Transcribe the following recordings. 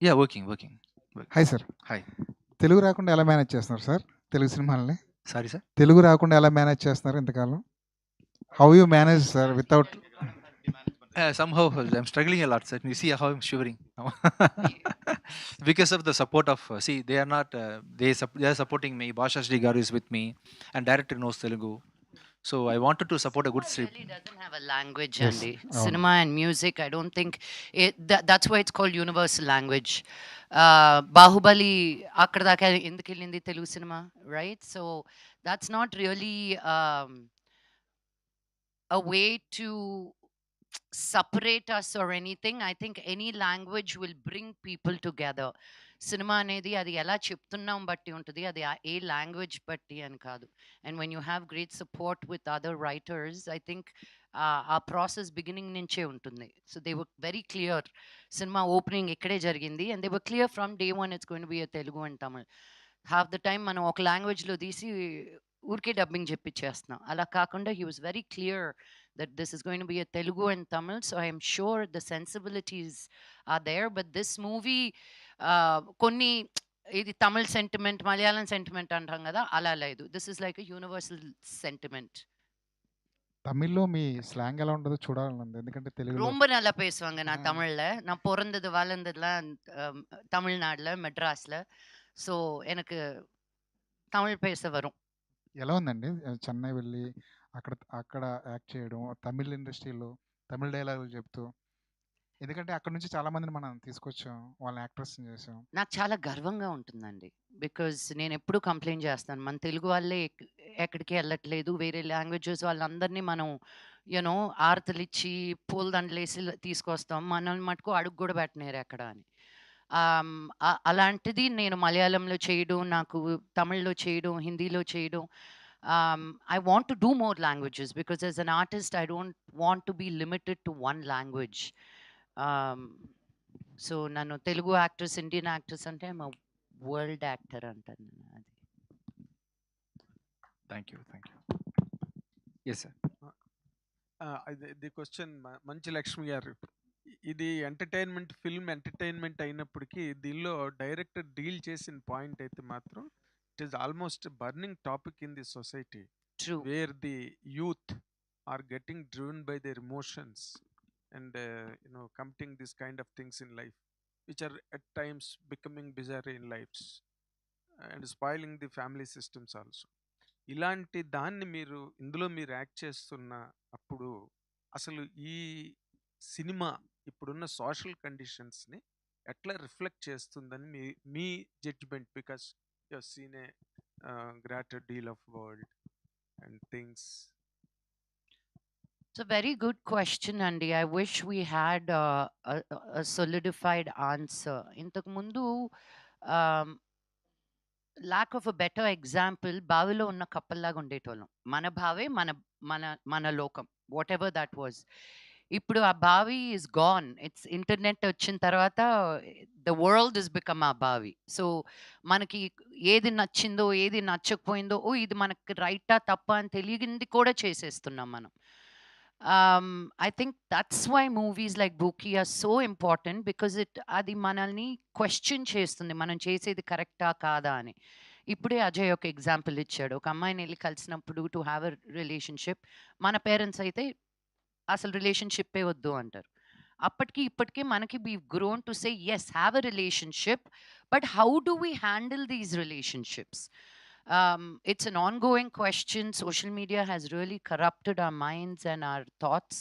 Yeah, working. Hi sir. Hi. Telugu రాకుండా ఎలా manage చేస్తున్నారు సార్ తెలుగు సినిమాలని? Sorry, sir. తెలుగు రాకుండా ఎలా మేనేజ్ చేస్తున్నారు ఇంతకాలం? How you manage sir without Somehow I'm struggling a lot, sir. You see how I'm shivering now. Because of the support of, see, they are not, they are supporting me. Basha Shri Garu is with me, and director knows Telugu. So I wanted to support a good Cinema script. really doesn't have a language, Yes, Andy. అవును. Cinema and music, I don't think that's why it's called universal language. Bahubali, అక్కడ దాకా ఎందుకు వెళ్ళింది Telugu cinema, right? So that's not really a way to separate us or anything. I think any language will bring people together. Cinema అనేది అది ఎలా చెప్తున్నాం బట్టి ఉంటుంది, అది ఏ లాంగ్వేజ్ బట్టి అని కాదు. And when you have great support with other writers, I think ఆ ప్రాసెస్ బిగినింగ్ నుంచే ఉంటుంది. So they were very clear. Cinema opening ఇక్కడే జరిగింది and they were clear from day one it's going to be Telugu and Tamil. Half the time మనం ఒక లాంగ్వేజ్లో తీసి ఊరికే డబ్బింగ్ చెప్పించేస్తున్నాం. అలా కాకుండా he was very clear that this is going to be a Telugu and Tamil. So I am sure the sensibilities are there. But this movie, konni ఇది Tamil sentiment, Malayalam sentiment అంటాం కదా, అలా లేదు. This is like a universal sentiment. తమిళ్లో మీ slang ఎలా ఉంటుందో చూడాలని ఉంది, ఎందుకంటే తెలుగులో ரொம்ப நல்லா பேசுவாங்க நான் தமிழ்ல. நான் பிறந்தது வளர்ந்ததுலாம் தமிழ்நாடுல, மெட்ராஸ்ல. ஸோ எனக்கு தமிழ் பேச வரும். ఎలా ఉందండి చెన్నై వెళ్ళి అక్కడ అక్కడ యాక్ట్ చేయడం, తమిళ్ ఇండస్ట్రీలో తమిళ డైలాగులు చెప్తూ? ఎందుకంటే అక్కడ నుంచి చాలా మందిని మనం తీసుకొచ్చాం, వాళ్ళని యాక్టర్స్ చేసాం. నాకు చాలా గర్వంగా ఉంటుందండి. బికాజ్ నేను ఎప్పుడు కంప్లైంట్ చేస్తాను, మన తెలుగు వాళ్ళే ఎక్కడికి వెళ్ళట్లేదు, వేరే లాంగ్వేజెస్ వాళ్ళందరినీ మనం యూనో ఆరతలిచ్చి పూలదండలేసి తీసుకొస్తాం, మనల్ని మటుకు అడుగు కూడా పెట్టలేరు ఎక్కడ అని. అలాంటిది నేను మలయాళంలో చేయడం, నాకు తమిళ్లో చేయడం, హిందీలో చేయడం. I want to do more languages because as an artist I don't want to be limited to one language. So నన్ను తెలుగు యాక్టర్స్, ఇండియన్ యాక్టర్స్ అంటే ఐఎమ్ వరల్డ్ యాక్టర్ అంటాను నేను. అది Thank you. Yes, sir. The question మంచి లక్ష్మి గారు, ఇది entertainment film entertainment అయినప్పటికీ దీనిలో డైరెక్టర్ డీల్ చేసిన పాయింట్ అయితే మాత్రం it is almost burning topic in the society, true. Where the youth are getting driven by their emotions and committing this kind of things in life which are at times becoming bizarre in lives and spoiling the family systems also. ఇలాంటి దాన్ని మీరు ఇందులో మీరు act చేస్తున్న అప్పుడు అసలు ఈ cinema ఇప్పుడున్న సోషల్ కండిషన్స్ని ఎట్లా రిఫ్లెక్ట్ చేస్తుందని మీ judgement, because you have seen a greater deal of world and things. It's a very good question, Andy. I wish we had a solidified answer. ఇంతకు ముందు lack of a better example, బావిలో ఉన్న కప్పల్లాగా ఉండేటోళ్ళం. మన భావే మన మన మన లోకం, వాట్ ఎవర్ దట్ వాజ్. ఇప్పుడు ఆ బావి ఇస్ గాన్. ఇట్స్ ఇంటర్నెట్ వచ్చిన తర్వాత ద వరల్డ్ ఇస్ బికమ్ ఆ బావి. సో మనకి ఏది నచ్చిందో ఏది నచ్చకపోయిందో, ఓ ఇది మనకి రైటా తప్ప అని తెలియంది కూడా చేసేస్తున్నాం మనం. I think that's why movies like Buki are so important, because అది మనల్ని క్వశ్చన్ చేస్తుంది, మనం చేసేది కరెక్టా కాదా అని. ఇప్పుడే అజయ్ ఒక ఎగ్జాంపుల్ ఇచ్చాడు, ఒక అమ్మాయిని వెళ్ళి కలిసినప్పుడు టు హ్యావ్ ఎ రిలేషన్షిప్, మన పేరెంట్స్ అయితే అసలు రిలేషన్షిప్పే వద్దు అంటారు. అప్పటికి ఇప్పటికీ మనకి we grown to say yes, have a relationship, but how do we handle these relationships? It's an ongoing question. Social media has really corrupted our minds and our thoughts.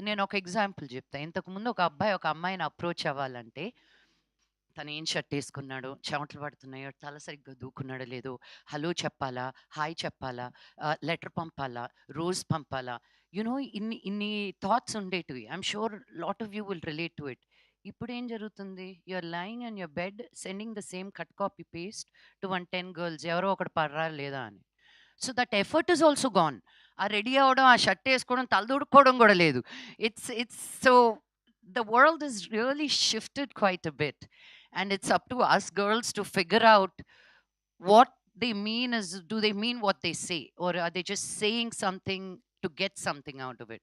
నేను ఒక ఎగ్జాంపుల్ చెప్తా. ఇంతకు ముందు ఒక అబ్బాయి ఒక అమ్మాయిని అప్రోచ్ అవ్వాలంటే తను ఏం షర్ట్ వేసుకున్నాడు, చెమటలు పడుతున్నాయో, తల సరిగ్గా దూకున్నాడో లేదో, హలో చెప్పాలా, హాయ్ చెప్పాలా, లెటర్ పంపాలా, రోజ్ పంపాలా, యునో ఇన్ని థాట్స్ ఉండేటివి. I'm sure lot of you will relate to it. ఇప్పుడు ఏం జరుగుతుంది? You're lying on your bed sending the same cut copy paste to 10 girls, ఎవరో ఒకటి పర్రా లేదా అని. So that effort is also gone. ఆ రెడీ అవ్వడం, ఆ షర్ట్ వేసుకోవడం, తలదూడుకోవడం కూడా లేదు. It's so the world has really shifted quite a bit, and it's up to us girls to figure out what they mean. Do they mean what they say, or are they just saying something to get something out of it?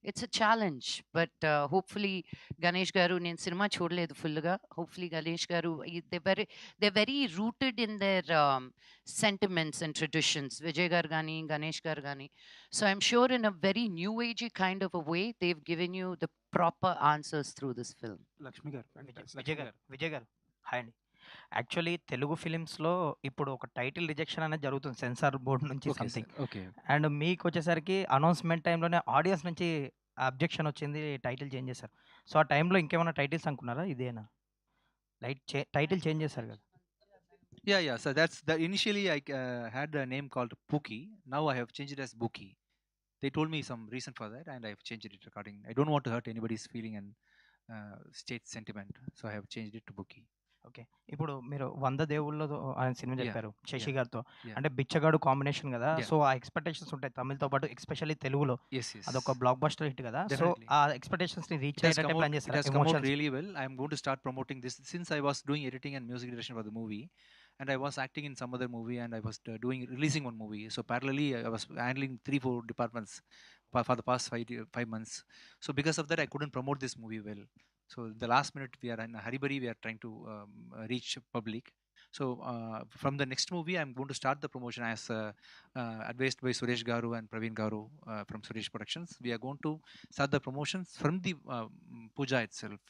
It's a challenge. But hopefully Ganesh garu, నేను cinema చూడలేదు ఫుల్‌గా. Hopefully Ganesh garu they very rooted in their sentiments and traditions. Vijay garu గాని, గణేష్ గారు గాని. So I'm sure in a very new age kind of a way they have given you the proper answers through this film. Lakshmi garu, Fantastic. Vijay గారు, hi అండి. Actually Telugu ఫిలిమ్స్‌లో ఇప్పుడు ఒక title rejection అనేది జరుగుతుంది censor board నుంచి okay sir. Something. Okay. And మీకొచ్చేసరికి announcement టైంలోనే audience నుంచి అబ్జెక్షన్ వచ్చింది. టైటిల్ చేంజ్ చేశారు. సో, ఆ టైంలో ఇంకేమైనా టైటిల్స్ అనుకున్నారా? ఇదేనా? టైటిల్ చేంజ్ చేశారు కదా! Yeah. So that's the initially I had a name called Pookie. Now I have changed it as Bookie. They told me some reason for that, and I have changed it according. I don't want to hurt anybody's feeling and state sentiment, so I have changed it to Bookie. Okay. ఇప్పుడు మీరు 100 దేవుళ్ళలో అనే cinema Yeah. చెప్పారు Shashi Yeah. గారితో. Yeah. అంటే బిచ్చగాడు combination కదా! Yeah. So, ఆ expectations ఉంటాయి తమిళ్‌తో పాటు ఎస్పెషల్లీ తెలుగులో. Yes. అదొక బ్లాక్ బస్టర్ హిట్ కదా! So, Definitely. ఆ ఎక్స్‌పెక్టేషన్స్‌ని రీచ్ It has అయ్యేటట్టే come ప్లాన్ out. It చేశారా? has come out emotions really well. I am going to start promoting this since I was doing editing and music direction for the movie, and I was acting in some other movie, and I was releasing one movie. So parallelly, I was handling 3-4 departments for the past 5 months. So because of that, I couldn't promote this movie well. So the last minute, we are in a hurry. We are trying to reach public. So from the next movie, I'm going to start the promotion as advised by Suresh Garu and Praveen Garu from Suresh Productions. We are going to start the promotions from the puja itself.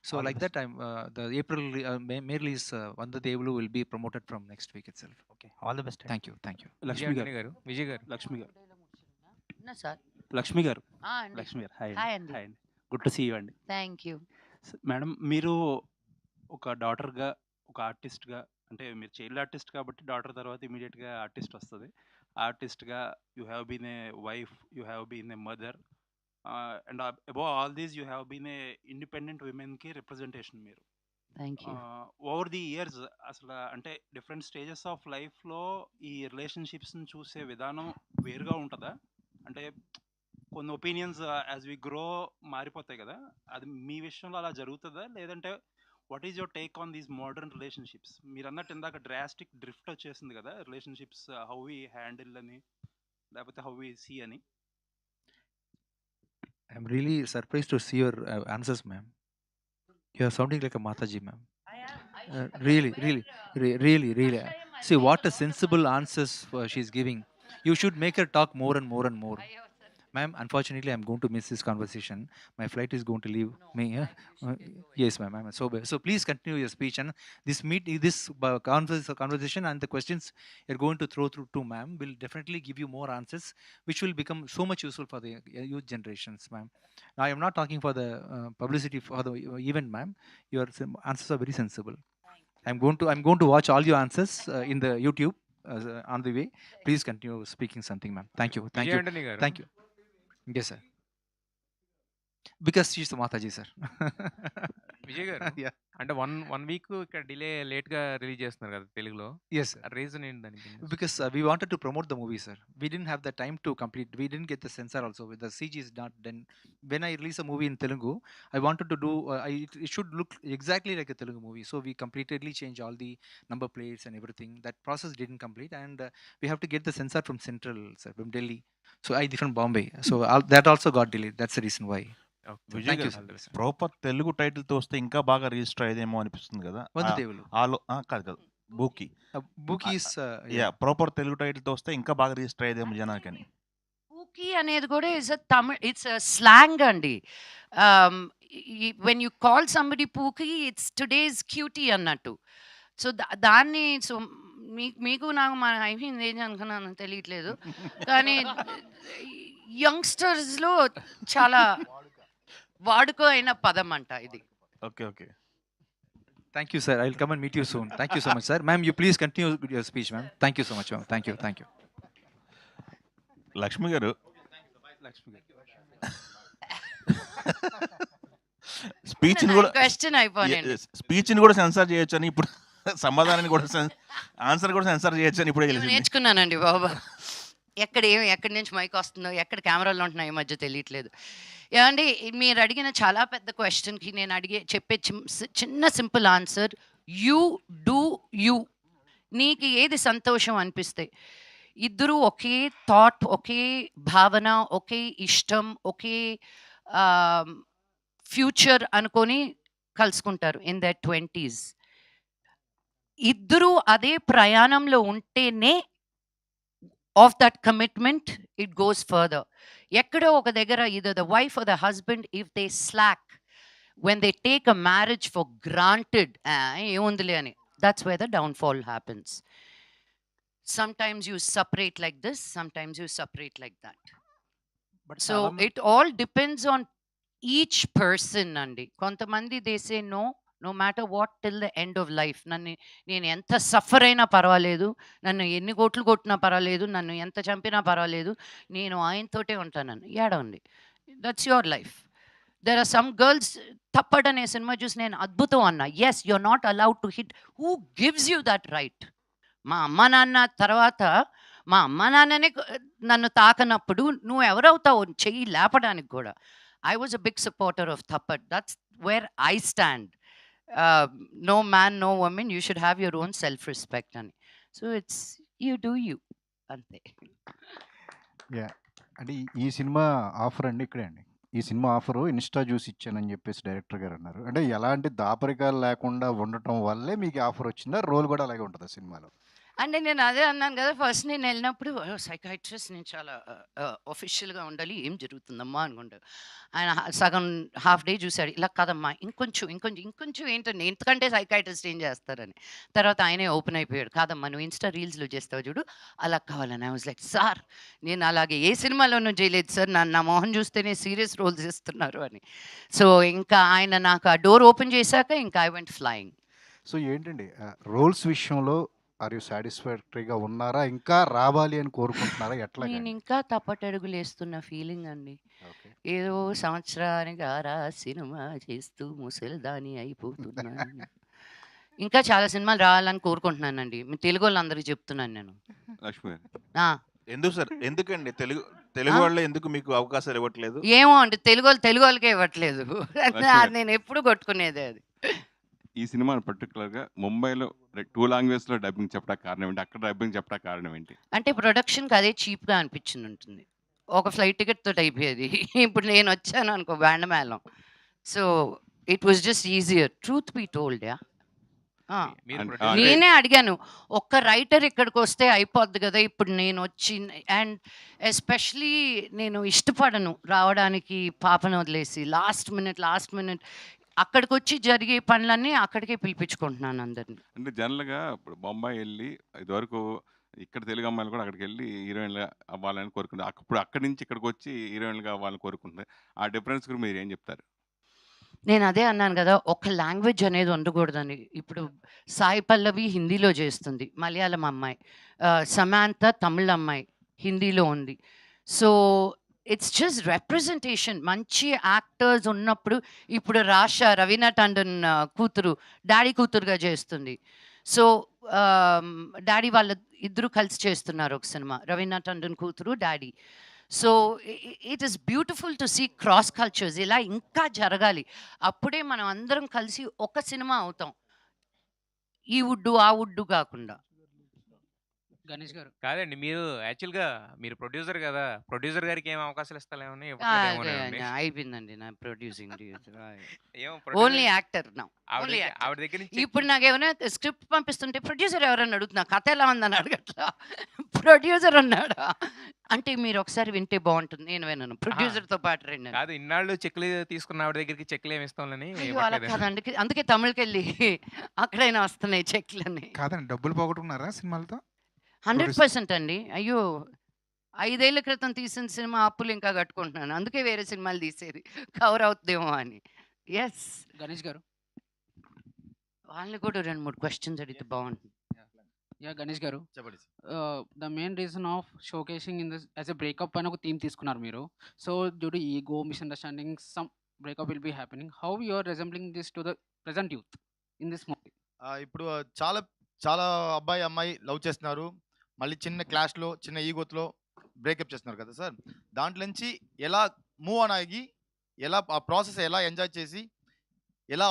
So All the like best. that, I'm the April May release Vanda Devulu will be promoted from next week itself. Okay. All the best. Thank you. Lakshmi గారు, విజయ్ గారు, లక్ష్మి గారు, ఉన్నా sir. Lakshmi గారు, అండి. లక్ష్మి గారు, hi hi అండి, అండి. Hi అండి. గుడ్ టు సీ యూ అండి. Thank you. మేడం, మీరు ఒక డాటర్గా, ఒక ఆర్టిస్ట్గా, అంటే మీరు చైల్డ్ ఆర్టిస్ట్ కాబట్టి డాటర్ తర్వాత ఇమీడియట్గా ఆర్టిస్ట్ వస్తుంది. ఆర్టిస్ట్గా you have been a wife, you have been a mother, and above all these you have been a independent విమెన్కి రిప్రజెంటేషన్ మీరు. Thank you. Over the years అసలు అంటే డిఫరెంట్ స్టేజెస్ ఆఫ్ లైఫ్లో ఈ రిలేషన్షిప్స్ని చూసే విధానం వేరుగా ఉంటుందా? అంటే కొన్ని ఒపీనియన్స్ యాజ్ వి గ్రో మారిపోతాయి కదా, అది మీ విషయంలో అలా జరుగుతుందా? లేదంటే what is your take on these modern relationships? మీరు అన్నట్టు ఇందాక డ్రాస్టిక్ డ్రిఫ్ట్ వచ్చేసింది కదా రిలేషన్షిప్స్, హౌ వి హ్యాండిల్ అని, లేకపోతే హౌ వి సీ అని. I'm really surprised to see your answers, ma'am. You are sounding like a Mataji, ma'am. Really. See what a sensible answers she's giving. You should make her talk more and more and more. Ma'am, unfortunately, I'm going to miss this conversation. My flight is going to leave me. Yes, ma'am. So please continue your speech, and this conversation and the questions you're going to throw through to ma'am will definitely give you more answers, which will become so much useful for the youth generations, ma'am. Now, I am not talking for the publicity for the event, ma'am. Your answers are very sensible. I'm going to watch all your answers in the YouTube on the way. Please continue speaking something, ma'am. Thank you. Vijay Antony గారు, Thank you. Yes, sir. Because she's the Mataji, sir. Vijay గారు, Yeah. అంటే one week ఇక్కడ delay లేట్గా release చేస్తున్నారు కదా తెలుగులో, Yes, sir. Reason ఏంటి దానికి? Because we wanted to promote the movie, sir. We didn't have the time to complete. We didn't get the censor also. The CG is not done. When I release a movie in Telugu, I wanted to do. It should look exactly like a Telugu movie. So we completely changed all the number plates and everything. That process didn't complete, and we have to get the censor from Central, sir, from Delhi. So I did from Bombay. So that also got delayed. That's the reason why. So Vijay thank you, గారు, sir. Proper Telugu టైటిల్తో వస్తే ఇంకా బాగా register అయ్యేదేమో అనిపిస్తుంది కదా. Vanda Devulu. కాదు బూకీ. Bookie is yeah, proper Telugu టైటిల్తో వస్తే ఇంకా బాగా రిజిస్టర్ అయ్యేదేమో జనానికని. పూకీ అనేది కూడా is a Tamil, it's a slang అండి. When you call somebody pookie, it's today's cutie అన్నట్టు. సో దాన్ని సో మీకు నాకు మన అయిపోయింది ఏం అనుకున్నాను తెలియట్లేదు, కానీ యంగ్స్టర్స్లో చాలా వాడుక అయిన పదం అంట ఇది. Okay. Thank you, sir. I'll come and meet you soon. Thank you so much, sir. Ma'am, you please continue your speech, ma'am. Thank you so much, ma'am. Thank you. Lakshmi గారు, లక్ష్మి గారు, స్పీచ్ని కూడా క్వశ్చన్ అయిపోయింది. స్పీచ్ని కూడా సెన్సార్ చేయొచ్చు అని ఇప్పుడు, సమాధానాన్ని కూడా ఆన్సర్ కూడా సెన్సార్ చేయొచ్చు అని ఇప్పుడే తెలిసింది. నేర్చుకున్నానండి బాబా. ఎక్కడి నుంచి మైక్ వస్తుందో, ఎక్కడ కెమెరాలు ఉంటున్నాయో ఈ మధ్య తెలియట్లేదు. ఏమండి, మీరు అడిగిన చాలా పెద్ద క్వశ్చన్కి నేను చెప్పే చిన్న simple answer, you do you. నీకు ఏది సంతోషం అనిపిస్తే, ఇద్దరు ఒకే థాట్, ఒకే భావన, ఒకే ఇష్టం, ఒకే ఫ్యూచర్ అనుకొని కలుసుకుంటారు ఇన్ దర్ 20s. ఇద్దరు అదే ప్రయాణంలో ఉంటేనే of that commitment it goes further. ఎక్కడో ఒక దగ్గర either the wife or the husband, if they slack, when they take a marriage for granted, ఏముందిలే అని, that's where the downfall happens. Sometimes you separate like this, sometimes you separate like that. But So it all depends on each person అండి. కొంతమంది they say no matter what till the end of life. నేను ఎంత suffer అయినా పర్వాలేదు, నన్ను ఎన్ని కోట్లు కొట్టినా పర్వాలేదు, నన్ను ఎంత చంపినా పర్వాలేదు, నేను ఆయనతోటే ఉంటానని. ఏడవండి, that's your life. There are some girls, Thappad అనే సినిమా చూసి నేను అద్భుతం అన్నా. Yes, you're not allowed to hit. Who gives you that right? మా అమ్మ నాన్న తర్వాత మా అమ్మ నాన్ననే నన్ను తాకనప్పుడు నువ్వు ఎవరవుతావు చెయ్యి లేపడానికి కూడా. I was a big supporter of Thappad. That's where I stand. No man, no woman, you should have your own self respect అని. So it's you do you, అంతే. యా అంటే ఈ సినిమా ఆఫర్ అండి ఇక్కడే అండి. ఈ సినిమా ఆఫరు ఇన్స్టా చూసి ఇచ్చానని చెప్పేసి డైరెక్టర్ గారు అన్నారు. అంటే ఎలాంటి దాపరికాలు లేకుండా ఉండటం వల్లే మీకు ఆఫర్ వచ్చిందా? రోల్ కూడా అలాగే ఉంటుందా సినిమాలో? అంటే నేను అదే అన్నాను కదా, ఫస్ట్ నేను వెళ్ళినప్పుడు సైకాట్రిస్ట్, నేను చాలా ఒఫిషియల్గా ఉండాలి, ఏం జరుగుతుందమ్మా అనుకుంటారు. ఆయన సగం హాఫ్ డే చూశాడు, ఇలా కాదమ్మా ఇంకొంచెం ఏంటండి, ఎందుకంటే సైకాట్రిస్ట్ ఏం చేస్తారని. తర్వాత ఆయనే ఓపెన్ అయిపోయాడు, కాదమ్మా నువ్వు ఇన్స్టా రీల్స్లో చేస్తావు చూడు, అలా కావాలని. ఐ వాజ్ లైక్, సార్ నేను అలాగే ఏ సినిమాలోనూ చేయలేదు సార్, నా మొహం చూస్తేనే సీరియస్ రోల్స్ ఇస్తున్నారు అని. సో ఇంకా ఆయన నాకు ఆ డోర్ ఓపెన్ చేశాక ఇంకా ఐ వెంట్ ఫ్లయింగ్. సో ఏంటండి రోల్స్ విషయంలో ఆర్ యూ సాటిస్ఫాక్టరీగా ఉన్నారా? ఇంకా రావాలి అని కోరుకుంటున్నారా? ఎట్లా? నేను ఇంకా తప్పటడుగులు వేస్తున్న ఫీలింగ్ అండి. ఓకే. ఏదో సంవత్సరానికి ఆరా సినిమా చేస్తూ ముసలిదాని అయిపోతున్నాను. ఇంకా చాలా సినిమాలు రావాలని కోరుకుంటున్నానండి. మీ తెలుగు వాళ్ళందరికీ చెప్తున్నాను నేను. లక్ష్మి గారు ఆ, ఎందుకు సార్, ఎందుకండి తెలుగు వాళ్ళు ఎందుకు మీకు అవకాశాలు ఇవ్వట్లేదు? ఏమో అండి, తెలుగు వాళ్ళకే ఇవ్వట్లేదు. అది నేను ఎప్పుడు కొట్టుకునేది అది. ఈ సినిమా పర్టికులర్గా ముంబైలో 2 లాంగ్వేజ్లో డబ్బింగ్ చెప్పడానికి కారణం ఏంటి? అక్కడ డబ్బింగ్ చెప్పడానికి కారణం ఏంటి? అంటే ప్రొడక్షన్కి అదే చీప్గా అనిపించింది ఉంటుంది. ఒక ఫ్లైట్ టికెట్ తోటి అయిపోయేది. ఇప్పుడు నేను వచ్చాను అనుకో బ్యాండ్ మేళం. So it was just easier, truth be told. Yeah, నేనే అడిగాను, ఒక్క రైటర్ ఇక్కడికి వస్తే అయిపోద్ది కదా. ఇప్పుడు నేను వచ్చి, అండ్ ఎస్పెషలీ నేను ఇష్టపడను రావడానికి పాపను వదిలేసి. లాస్ట్ మినిట్ అక్కడికి వచ్చి జరిగే పనులన్నీ అక్కడికే పిలిపించుకుంటున్నాను అందరిని. అంటే జనరల్గా ఇప్పుడు బొంబాయి వెళ్ళి ఇదివరకు ఇక్కడ తెలుగు అమ్మాయిలు కూడా అక్కడికి వెళ్ళి హీరోయిన్గా అవ్వాలని కోరుకుంటారు. అప్పుడు అక్కడి నుంచి ఇక్కడికి వచ్చి హీరోయిన్గా అవ్వాలని కోరుకుంటారు. ఆ డిఫరెన్స్ గురించి మీరు ఏం చెప్తారు? నేను అదే అన్నాను కదా, ఒక లాంగ్వేజ్ అనేది ఉండకూడదని. ఇప్పుడు సాయి పల్లవి హిందీలో చేస్తుంది, మలయాళం అమ్మాయి. సమాంత తమిళ అమ్మాయి, హిందీలో ఉంది. So it's just representation. మంచి యాక్టర్స్ ఉన్నప్పుడు, ఇప్పుడు రవీనా టండన్ కూతురు డాడీ కూతురుగా చేస్తుంది. సో డాడీ వాళ్ళ ఇద్దరు కలిసి చేస్తున్నారు ఒక సినిమా, రవీనా టండన్ కూతురు daddy. So it is beautiful to see cross cultures. ఇలా ఇంకా జరగాలి, అప్పుడే మనం అందరం కలిసి ఒక సినిమా అవుతాం, ఈ వుడ్డు ఆ వుడ్డు కాకుండా. గణేష్ గారు కాదండి, మీరు యాక్చువల్గా మీరు ప్రొడ్యూసర్ కదా, ప్రొడ్యూసర్ గారికి ఏం అవకాశాలు ఇస్తాలేమని అయిపోయిందండి నా ప్రొడ్యూసింగ్. ఏమో ఓన్లీ యాక్టర్ నా. ఆవిడ దగ్గర నుంచి ఇప్పుడు నాకు ఏమైనా స్క్రిప్ట్ పంపిస్తుంటే ప్రొడ్యూసర్ ఎవరన్నా అడుగుతున్నా, కథ ఎలా ఉందని అడగట్లా, ప్రొడ్యూసర్ అన్నాడా అంటే మీరు ఒకసారి వింటే బాగుంటుంది. నేను విన్నాను ప్రొడ్యూసర్తో పాటు రెండు. కాదు, ఇన్నాళ్ళు చెక్లు తీసుకున్న ఆవిడ దగ్గరికి చెక్లు ఏమి ఇస్తాంలని. అలా కాదండి, అందుకే తమిళకి వెళ్ళి అక్కడైనా వస్తున్నాయి చెక్లని. కాదండి, డబ్బులు పోగొట్టుకున్నారా సినిమాలతో? 100% అండి. అయ్యో, 5 ఏళ్ల క్రితం తీసిన సినిమా అప్పులు ఇంకా కట్టుకుంటున్నాను, అందుకే వేరే సినిమాలు తీసేది కవర్ అవుతుందేమో అని. ఎస్ గణేష్ గారు, వాళ్ళని కూడా 2-3 క్వశ్చన్స్ అడిగితే బాగుంటుంది. యా గణేష్ గారు, the main reason of showcasing in this as a breakup అని ఒక థీమ్ తీసుకున్నారు మీరు. So due to ego, misunderstanding, some breakup will be happening. How you are resembling this to the present youth in this movie? ఇప్పుడు చాలా చాలా అబ్బాయి అమ్మాయి love చేస్తున్నారు, మళ్ళీ చిన్న క్లాష్లో చిన్న ఈగోతో బ్రేకప్ చేస్తున్నారు కదా సార్. దాంట్లో నుంచి ఎలా మూవ్ ఆన్ అయ్యి, ఎలా ఆ ప్రాసెస్ ఎలా ఎంజాయ్ చేసి ఎలా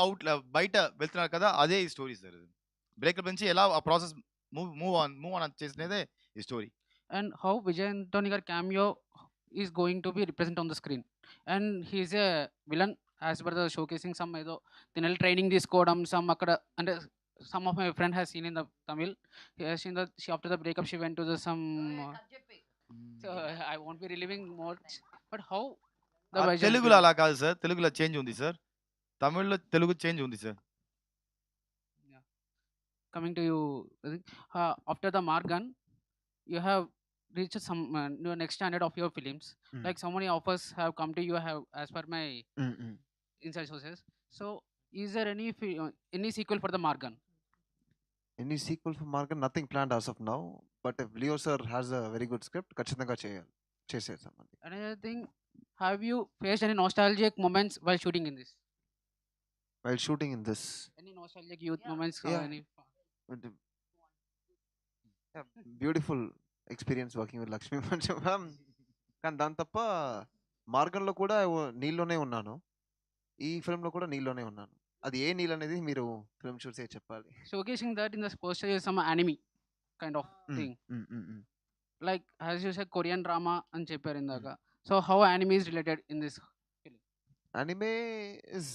బయట వెళ్తున్నారు కదా, అదే ఈ స్టోరీ సార్. బ్రేకప్ నుంచి ఎలా ఆ ప్రాసెస్ మూవ్ ఆన్ చేసినదే ఈ story. and how Vijay Antony gar cameo is going to be represented on the screen. And he's a villain as per the showcasing some ఏదో తినల్ ట్రైనింగ్ తీసుకోవడం some అక్కడ అంటే some of my friend has seen in the Tamil. He has seen that she after the breakup she went to the some so I won't be reliving much, but how the Vijay తెలుగులో Antony అలా కాదు sir, తెలుగులో change ఉంది sir, తమిళ్లో Telugu change ఉంది sir. coming to you, I think, after the Margan, you have reached some your next standard of your films. Like so many offers have come to you, have as per my inside sources. So, is there any sequel for the Margan? Any sequel for Margan? Nothing planned as of now. But if Leo sir has a very good script, ఖచ్చితంగా చేసేద్దాం. Another thing, have you faced any nostalgic moments while shooting in this? While shooting in this, Any nostalgic youth moments? Or Yeah. any? Beautiful experience working with Lakshmi మంచం. కానీ దాని తప్ప మార్గంలో కూడా నీళ్ళలోనే ఉన్నాను, ఈ ఫిల్మ్లో కూడా నీళ్ళలోనే ఉన్నాను. అది ఏ నీళ్ళు అనేది మీరు ఫిల్మ్ చూసే చెప్పాలి. Showcasing that in the poster is some anime kind of thing. Like as you said, Korean drama and చెప్పారు ఇందాక. So how anime is related in this film? Anime is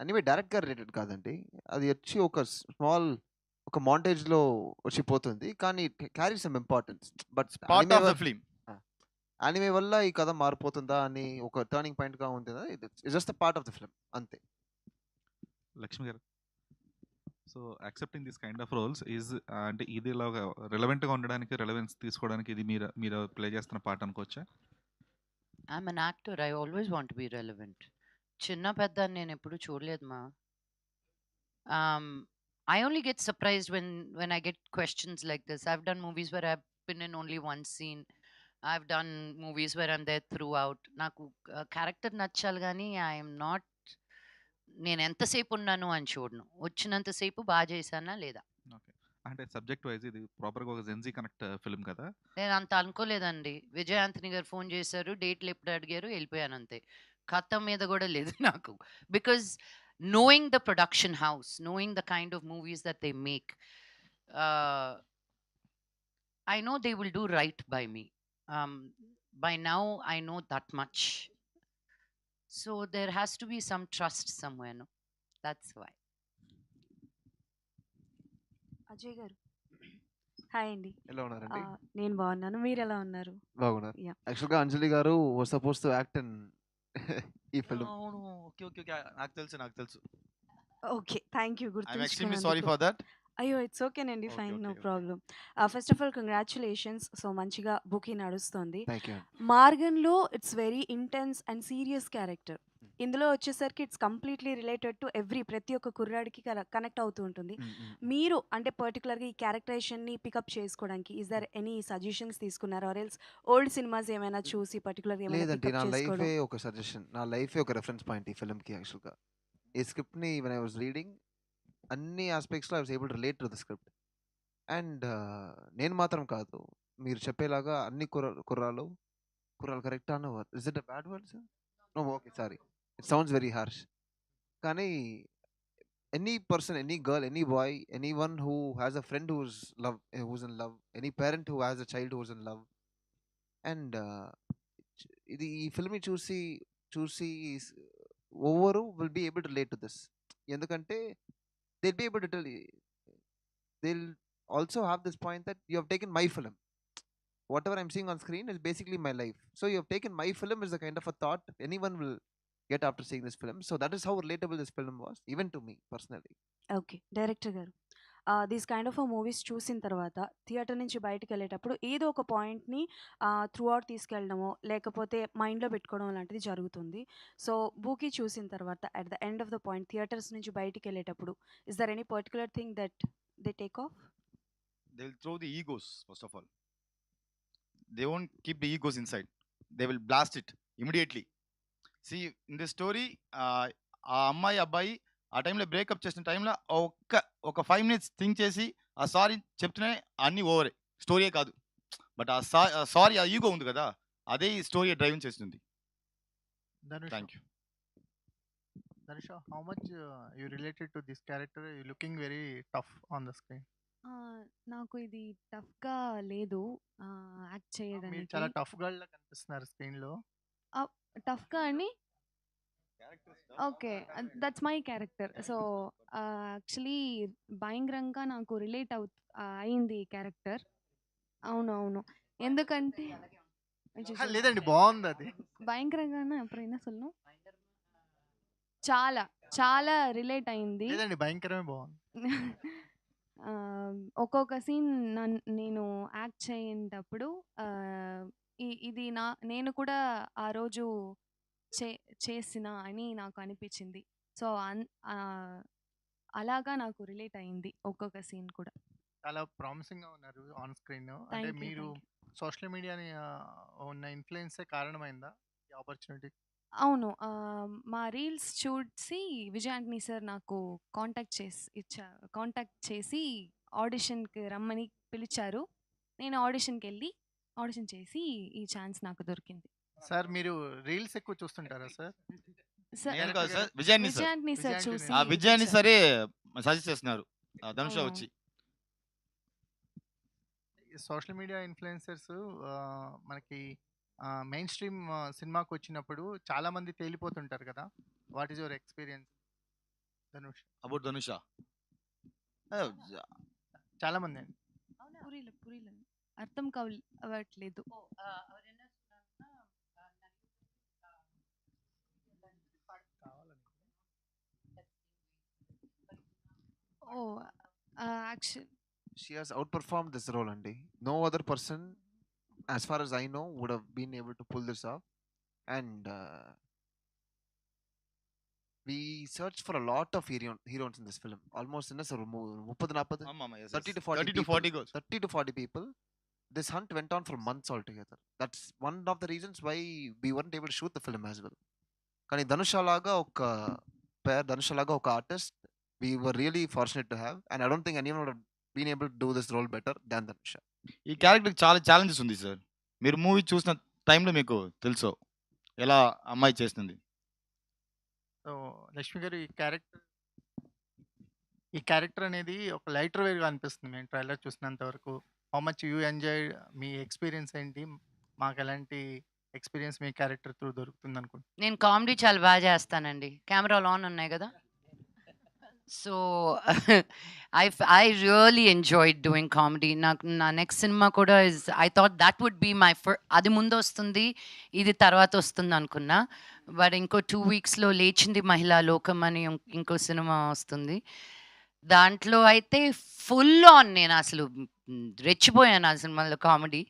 anime డైరెక్ట్గా రిలేటెడ్ కాదండి, అది వచ్చి ఒక small ఒక మాంటేజ్లో వచ్చి పోతుంది, కానీ carry some importance. But part of the film. Anime వల్ల ఈ కథ మారిపోతుందా అని ఒక టర్నింగ్ పాయింట్గా ఉంటుందా, it's just part of the film అంతే. Lakshmi garu, so accepting this kind of roles is అంటే ఇది ఇలాగా రిలవెంట్గా ఉండడానికి, రెలవెన్స్ తీసుకోవడానికి ఇది మీరు ప్లే చేస్తున్న పార్ట్ అనుకోవచ్చా? I'm an actor. I always want to be relevant. చిన్న పెద్ద అని నేను ఎప్పుడు చూడలేదు మా. I only get surprised when I get questions like this. I've done movies where I've been in only one scene. I've done movies where I'm there throughout. నాకు character నచ్చాలి కానీ ఐఎమ్ నాట్, నేను ఎంతసేపు ఉన్నాను అని చూడను, వచ్చినంతసేపు బాగా చేశానా లేదా. ఓకే, అంటే సబ్జెక్ట్ వైజ్ ఇది ప్రాపర్గా ఒక జెన్జీ కనెక్ట్ ఫిల్మ్ కదా? నేను అంత అనుకోలేదండి. విజయ్ ఆంథనీ గారు ఫోన్ చేశారు, డేట్లు ఎప్పుడు అడిగారు, వెళ్ళిపోయాను అంతే. కథ మీద కూడా లేదు నాకు. Because knowing the production house, knowing the kind of movies that they make, I know they will do right by me. By now, I know that much. So there has to be some trust somewhere, no? That's why. Ajay గారు hi అండి. ఎలా ఉన్నారండి? నేను బాగున్నాను, మీరు ఎలా ఉన్నారు? బాగున్నారు. Yeah. యాక్చువల్గా అంజలి గారు was suppose to act in ఈ ఫిల్మ్. అవును, ఓకే ఓకే ఓకే, నాకు తెలుసు. Okay, thank you. I'm extremely sorry for that. అయ్యో ఇట్స్ ఓకేనండి, okay fine, no okay. Problem. First of all congratulations. So మంచిగా బుకింగ్ నడుస్తుంది. థ్యాంక్ యూ. మార్గన్లో it's very intense and serious character. ఇందులో వచ్చేసరికి ఇట్స్ కంప్లీట్లీ రిలేటెడ్ టు ప్రతి ఒక్క కుర్రాడికి కనెక్ట్ అవుతూ ఉంటుంది. మీరు అంటే పర్టికులర్గా ఈ క్యారెక్టరైజేషన్ని పికప్ చేసుకోవడానికి ఈజ్ దర్ ఎనీ సజెషన్స్ తీసుకున్నారా, ఆర్ ఎల్స్ ఓల్డ్ సినిమాస్ ఏమైనా చూసి పర్టికులర్గా ఏమైనా లేదండి, నా పికప్ చేసుకోవడం? లైఫే ఒక సజెషన్, నా లైఫే ఒక రెఫరెన్స్ పాయింట్ ఈ ఫిల్మ్కి. యాక్చువల్గా ఈ స్క్రిప్ట్ని వెన్ ఐ వాజ్ రీడింగ్ అన్ని ఆస్పెక్ట్స్లో I was able to relate to the script. And నేను మాత్రం కాదు, మీరు చెప్పేలాగా అన్ని కుర్రాలు కరెక్ట్ అన్న word, is it a bad word sir? No, okay, sorry, it sounds very harsh. కానీ any person, any girl, any boy, any one who has a friend who's in love, any parent who has a child who's in love, and ఇది ఈ ఫిల్మ్ని చూసి ఓవరు will be able to relate to this. ఎందుకంటే they'll be able to tell you, they'll also have this point that you have taken my film, whatever I'm seeing on screen is basically my life, so you have taken my film is the kind of a thought anyone will get after seeing this film. So that is how relatable this film was, even to me personally. Okay, director గారు, these kind of movies చూసిన తర్వాత theatre నుంచి బయటకు వెళ్ళేటప్పుడు ఏదో ఒక పాయింట్ని through out తీసుకెళ్ళడమో లేకపోతే మైండ్లో పెట్టుకోవడం లాంటిది జరుగుతుంది. సో బూకీ చూసిన తర్వాత at the end of the point theatres నుంచి బయటికి వెళ్ళేటప్పుడు is there any particular thing that they take off? They will throw the egos first of all. They won't keep the egos inside. They will blast it immediately. See, in this story, ఆ అమ్మాయి అబ్బాయి ఆ టైంలో breakup చేసిన టైంలో ఒక 5 minutes think చేసి ఆ సారీ చెప్తూనే అన్నీ ఓవరే, స్టోరీయే కాదు. బట్ ఆ సారీ, ఆ ఈగో ఉంది కదా, అదే ఈ స్టోరీ డ్రైవింగ్ చేస్తుంది. Thank you. Danisha, how much you related to this character? You looking very tough on the screen. నాకు ఇది టఫ్‌గా లేదు యాక్ట్ మీరు చేయడానికి. చాలా టఫ్ గర్ల్‌లా కనిపిస్తున్నారు స్క్రీన్‌లో. టఫ్‌గా అని okay. That's my character. So, actually భయంకరంగా నాకు రిలేట్ అయింది ఈ క్యారెక్టర్. అవును. ఎందుకంటే అహా! లేదండి బావుందది. భయంకరంగానా ఎప్పుడైనా சொல்லணும்? చాలా రిలేట్ అయింది. లేదండి భయంకరమే బావుంది. ఒక్కొక్క సీన్ నేను యాక్ట్ చేయేటప్పుడు ఆహ్, ఇది నేను కూడా ఆ రోజు చే చేసిన అని నాకు అనిపించింది. సో, అలాగా నాకు రిలేట్ అయింది ఒక్కొక్క సీన్ కూడా. చాలా ప్రామిసింగ్‌గా ఉన్నారు ఆన్ స్క్రీన్. అంటే థాంక్ యూ. మీరు సోషల్ మీడియాని ఉన్న ఇన్‌ఫ్లుయెన్సే కారణమైందా ఈ ఆపర్చునిటీ? అవును. మా రీల్స్ చూసి విజయ్ ఆంటనీ సార్ నాకు కాంటాక్ట్ చేసి ఆడిషన్‌కి రమ్మని పిలిచారు. నేను ఆడిషన్ చేసి ఈ ఛాన్స్ నాకు దొరికింది. సార్ మీరు రీల్స్ ఎక్కువ చూస్తుంటారా సార్? నేను కాదు డైరెక్టర్ సార్, గారు విజయాన్ని విజయ్ సార్. ఆంటనీ సార్ విజయ్ చూసి ఆంటనీ విజయాన్ని పిలిచారు. సరే సజెస్ట్ చేస్తున్నారు ధనుష అవును. వచ్చి. సోషల్ మీడియా ఇన్‌ఫ్లుయెన్సర్స్ మనకి మెయిన్ స్ట్రీమ్ సినిమాకొచ్చినప్పుడు చాలా మంది తేలిపోతుంటారు కదా! What is your experience Dhanush? About Dhanush చాలా మందండి. పురీల అర్థం అవ్వట్లేదు. Oh! Actual She has outperformed this role, Andy. No other person, as far as I know, would have been able to pull this off. And we searched for a lot of heroes in this film. Almost in a 30-40 30 to 40 30 to people. 40 goes. 30 to 40 people. This hunt went on for months altogether. That's one of the reasons why we weren't able to shoot the film as well. కానీ ధనుష్ లాగా ఒక పేర్, ధనుష్ లాగా ఒక artist we were really fortunate to have, and I don't think anyone would have been able to do this role better than Dhanush. ఈ character చాలా challenges ఉంది sir. మీరు movie చూసిన టైంలో మీకు తెలుసు ఎలా అమ్మాయి చేస్తుంది. సో లక్ష్మి గారు ఈ క్యారెక్టర్ అనేది ఒక లైటర్ వేర్‌గా అనిపిస్తుంది మేము ట్రైలర్ చూసినంత వరకు. How much you enjoyed? మీ ఎక్స్‌పీరియన్స్ ఏంటి? మాకెలాంటి ఎక్స్‌పీరియన్స్ మీ క్యారెక్టర్ త్రూ దొరుకుతుందనుకుంటున్నారు? నేను కామెడీ చాలా బాగా చేస్తానండి. కెమెరాలు ఆన్ ఉన్నాయి కదా! So I really enjoyed doing comedy. నా నెక్స్ట్ సినిమా కూడా I thought that would be my అది ముందు వస్తుంది, ఇది తర్వాత వస్తుంది అనుకున్నా. బట్ ఇంకో 2 వీక్స్‌లో లేచింది మహిళా లోకం అని ఇంకో సినిమా వస్తుంది. దాంట్లో అయితే ఫుల్ ఆన్ నేను అసలు రెచ్చిపోయాను ఆ సినిమాలో కామెడీ.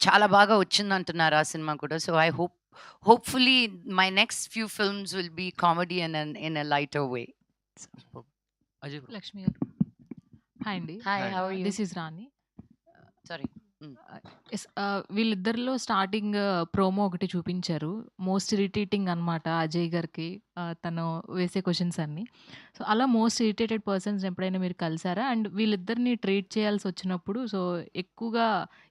చాలా బాగా వచ్చిందంటున్నారు ఆ సినిమా కూడా. So hopefully my next few films will be comedy and in a lighter way. Ajay bro. Lakshmi garu. Hi Andy. Hi, how are you? This is Rani. Sorry. వీళ్ళిద్దరిలో starting promo ఒకటి చూపించారు. Most irritating అనమాట అజయ్ గారికి తను వేసే questions అన్నీ. So అలా most irritated persons ఎప్పుడైనా మీరు కలిసారా? అండ్ వీళ్ళిద్దరిని ట్రీట్ చేయాల్సి వచ్చినప్పుడు సో ఎక్కువగా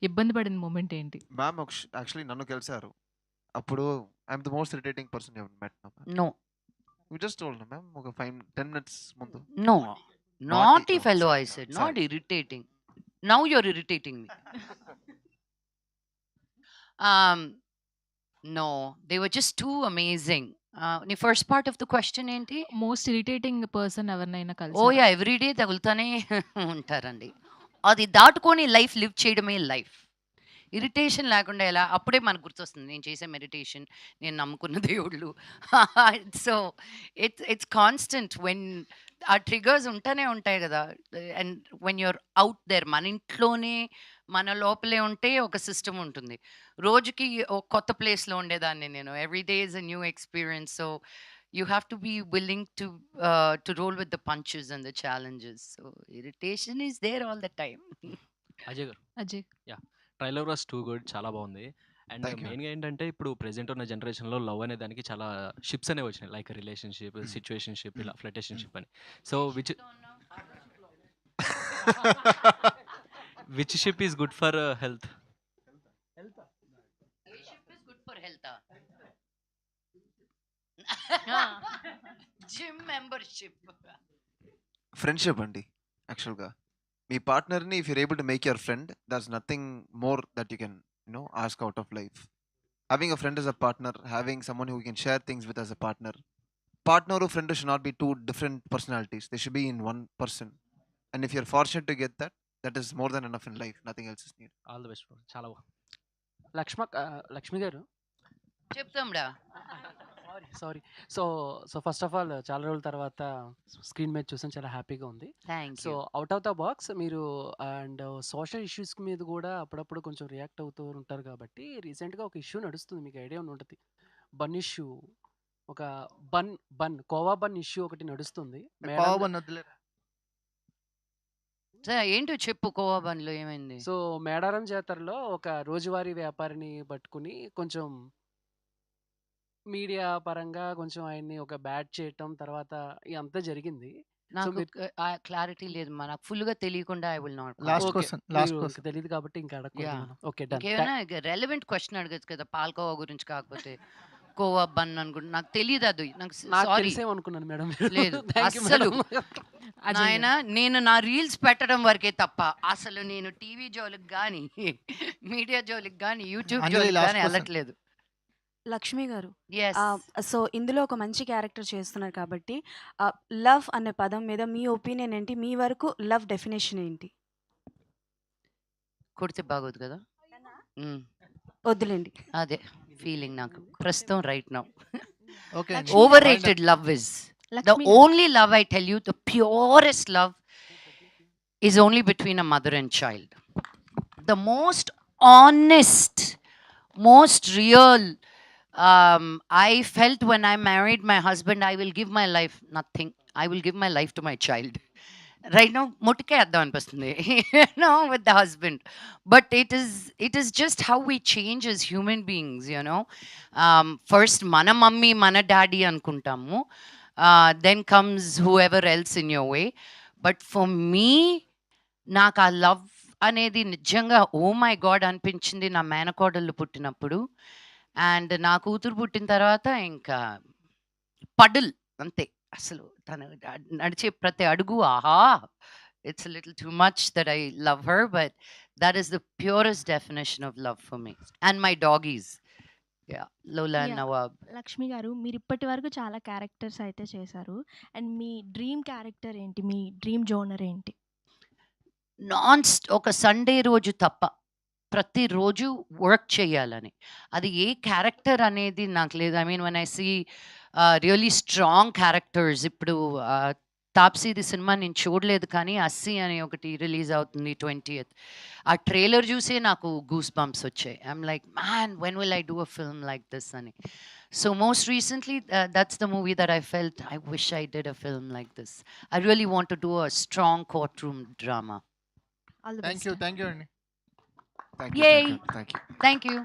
ఇబ్బంది పడిన మూమెంట్ ఏంటి? మ్యామ్ యాక్చువల్లీ నన్ను కలిసారు. అప్పుడు I'm the most irritating person you have met. No. You just told him, ma'am, ఒక 10 minutes ముందు. No. Naughty fellow I said, not irritating. Now you're irritating me. No, they were just too amazing. నీ first part of the question ఏంటి? Most irritating person ఎవరినైనా ఓ కలిసారా? Yeah, everyday తగులుతానే ఉంటారండి. అది దాటుకొని life live చేయడమే life. Irritation లేకుండా ఎలా? అప్పుడే మనకు గుర్తొస్తుంది నేను చేసే మెడిటేషన్, నేను నమ్ముకున్న దేవుళ్ళు. So it's constant when uh triggers ఉంటానే ఉంటాయి కదా. And when you're out there, మన ఇంట్లోనే మన లోపలే ఉంటే ఒక సిస్టమ్ ఉంటుంది. రోజుకి ఒక కొత్త ప్లేస్లో ఉండేదాన్ని నేను. Every day is a new experience. So you have to be willing to roll with the punches and the challenges. So irritation is there all the time. Ajay గారు. Ajay. Yeah, trailer was too good, చాలా బాగుంది. And Thank you. మెయిన్గా ఏంటంటే ఇప్పుడు present ఉన్న జనరేషన్లో love అనే దానికి చాలా షిప్స్ అనేవి వచ్చినాయి, లైక్ రిలేషన్షిప్, సిచ్యువేషన్షిప్, ఇలా ఫ్లటేషన్షిప్ అని. So which ship is good for health? Good for health. Gym membership. Friendship అండి యాక్చువల్గా. మీ పార్ట్నర్ని if you're able to make your friend, that's nothing more that you can ask out of life. Having a friend as a partner, having someone who you can share things with as a partner. Partner or friend should not be two different personalities. They should be in one person. And if you're fortunate to get that, that is more than enough in life. Nothing else is needed. All the best bro. చాలా బాగుంది. లక్ష్మి గారు చెప్తాండా. Sorry. So first of all చాలా రోజుల తర్వాత screen మీద చూసాను, చాలా హ్యాపీగా ఉంది. Thank so you. Out of the box మీరు అండ్ సోషల్ ఇష్యూస్ మీద కూడా అప్పుడప్పుడు కొంచెం రియాక్ట్ అవుతూ ఉంటారు కాబట్టి రీసెంట్గా ఒక ఇష్యూ నడుస్తుంది, మీకు ఐడియా ఉంటుంది. బన్ ఇష్యూ, ఒక కోవా బన్ ఇష్యూ ఒకటి నడుస్తుంది. కోవబన్ వద్దులేరా. ఏంటో చెప్పు, కోవాబన్లో ఏమైంది? సో మేడారం జాతరలో ఒక రోజువారీ వ్యాపారిని పట్టుకుని కొంచెం మీడియా పరంగా కొంచెం ఆయన్ని ఒక బ్యాట్ చేయటం, తర్వాత ఇదంతా జరిగింది. సో నాకు మీరు క్లారిటీ లేదు మా, నాకు ఫుల్గా తెలియకుండా I will not. Last okay, question, last మీరు క్వశ్చన్. తెలియదు కాబట్టి ఇంకా అడగకూడదు యా, మనం. Okay, done. ఇంకేమైనా రెలవెంట్ క్వశ్చన్ అడగచ్చు కదా, పాల్కోవా గురించి కాకపోతే కోవా బన్ అనుకుంటా. నాకు తెలియదు అది, నాకు నాకు సారీ తెలిసేమనుకున్నాను మేడం. లేదు థ్యాంక్ యూ అస్సలు. మేడం. నాయన నేను నా రీల్స్ పెట్టడం వరకే తప్ప అసలు నేను టీవీ జోలికి కానీ మీడియా జోలికి కానీ యూట్యూబ్ అంజలి జోలికి లాస్ట్ కానీ క్వశ్చన్. వెళ్ళట్లేదు. లక్ష్మి గారు, ఎస్ సో ఇందులో ఒక మంచి క్యారెక్టర్ చేస్తున్నారు కాబట్టి లవ్ అనే పదం మీద మీ ఒపీనియన్ ఏంటి? మీ వరకు లవ్ డెఫినేషన్ ఏంటి? కొడితే బాగోదు కదా. వద్దులేండి. అదే ఫీలింగ్ నాకు ప్రస్తుతం రైట్ నౌ. ఓకే అండి. Overrated love is the Lakshmi గారు, only love, I tell you, the purest love is only between a mother and child. The most honest, most real, I felt when I married my husband, I will give my life, nothing, I will give my life to my child. Right now ముట్టుకే వేద్దాం అనిపిస్తుంది with the husband, but it is just how we change as human beings, first mana mummy mana daddy అనుకుంటాము, then comes whoever else in your way. But for me, నాకు ఆ love అనేది నిజంగా oh my God అనిపించింది నా మేనకోడళ్ళు పుట్టినప్పుడు. And నా కూతురు పుట్టిన తర్వాత ఇంకా పడుల్ అంతే. అసలు తను నడిచే ప్రతి అడుగు ఆహా, it's little too much that I love her, but that is the purest definition of love for me. And my doggies, Lola and yeah, Nawab. Lakshmi గారు, మీరు ఇప్పటి వరకు చాలా క్యారెక్టర్స్ అయితే చేశారు. అండ్ మీ డ్రీమ్ క్యారెక్టర్ ఏంటి? మీ డ్రీమ్ జోనర్ ఏంటి? ఒక సండే రోజు తప్ప ప్రతిరోజు వర్క్ చేయాలని. అది ఏ క్యారెక్టర్ అనేది నాకు లేదు. I mean one I see really strong characters, ఇప్పుడు తాప్సీది సినిమా నేను చూడలేదు కానీ అస్సీ అని ఒకటి రిలీజ్ అవుతుంది 20th. ఆ ట్రైలర్ చూసే నాకు గూస్ బంప్స్ వచ్చాయి. I'm like man, when will I do a film like this అని. So most recently, that's the movie that I felt I wish I did a film like this. I really want to do a strong courtroom drama. All the thank best. You, thank you అండి. Thank you. Yay! Thank you. Thank you.